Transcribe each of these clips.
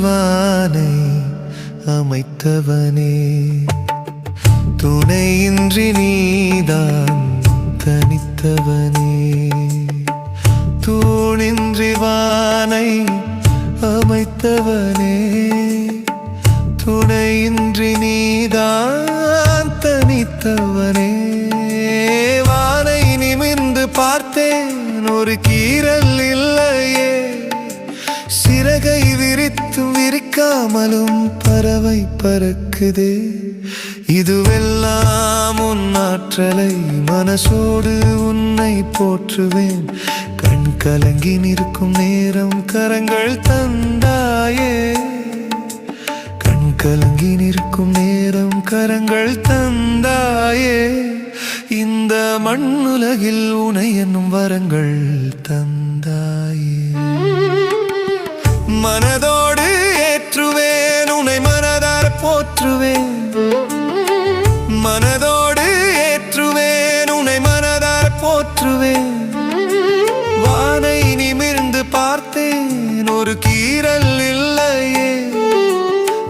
வானை அமைத்தவனே, துணையின்றி நீதான் தனித்தவனே. தூணின்றி வானை அமைத்தவனே, துணையின்றி நீதான் தனித்தவனே. வானை நிமிர்ந்து பார்த்தேன், ஒரு கீறல் இல்லையே. சிறகை விரித்தும் விரிக்காமலும் பறவை பறக்குதே. இதுவெல்லாம் உன் ஆற்றலை, மனசோடு உன்னை போற்றுவேன். கண் கலங்கி நிற்கும் நேரம் கரங்கள் தந்தாயே. கண் கலங்கி நிற்கும் நேரம் கரங்கள் தந்தாயே. இந்த மண்ணுலகில் உனை என்னும் வரங்கள் தந்தாயே. மனதோடு ஏற்றுவேன், உன்னை மனதார போற்றுவேன். மனதோடு ஏற்றுவேன், உன்னை மனதார போற்றுவேன். வானை நிமிர்ந்து பார்த்தேன், ஒரு கீறல் இல்லையே.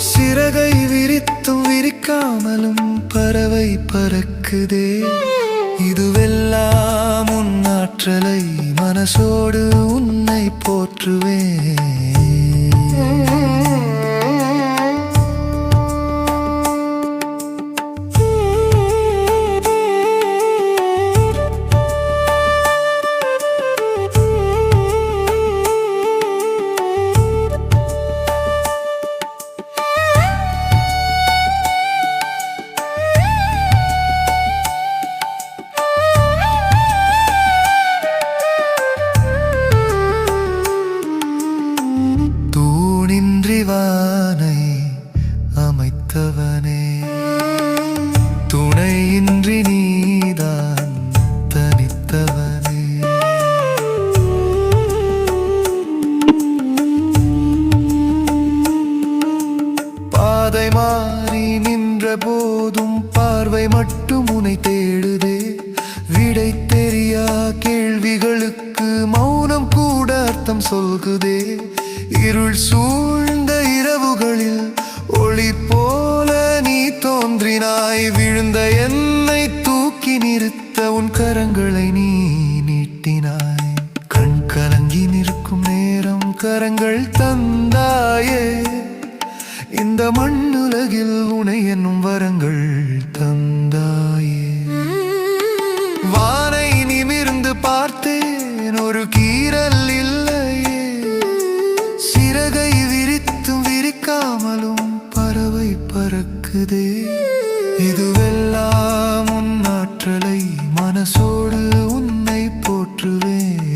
சிறகை விரித்தும் விரிக்காமலும் பறவை பறக்குதே. இதுவெல்லாம் உன் ஆற்றலை, மனசோடு உன்னை போற்றுவேன். வானை அமைத்தவனே, துணையின்றி நீதான் தனித்தவனே. பாதை மாறி நின்ற போதும் பார்வை மட்டும் உன்னை தேடுதே. விடை தெரியா கேள்விகளுக்கு மௌனம் கூட அர்த்தம் சொல்குதே. இருள் சூழ்ந்த இரவுகளில் ஒளி போல நீ தோன்றினாய். விழுந்த என்னை தூக்கி நிறுத்த உன் கரங்களை நீ நீட்டினாய். கண் கலங்கி நிற்கும் நேரம் கரங்கள் தந்தாயே. இந்த மண்ணுலகில் உனை என்னும் வரங்கள் தந்தாயே. வானை நிமிர்ந்து பார்த்தேன், ஒரு கீறல் இல்லையே. சிறகை விரித்தும் விரிக்காமலும் பறவை பறக்குதே. இதுவெல்லாம் உன் ஆற்றலை, மனசோடு உன்னை போற்றுவேன்.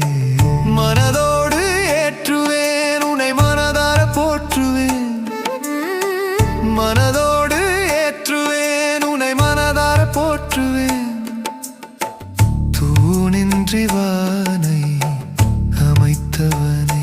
மனதோடு ஏற்றுவேன், உன்னை மனதார போற்றுவேன். மனதோடு ஏற்றுவேன், உன்னை மனதார போற்றுவேன். தூணின்றி வானை அமைத்தவனே,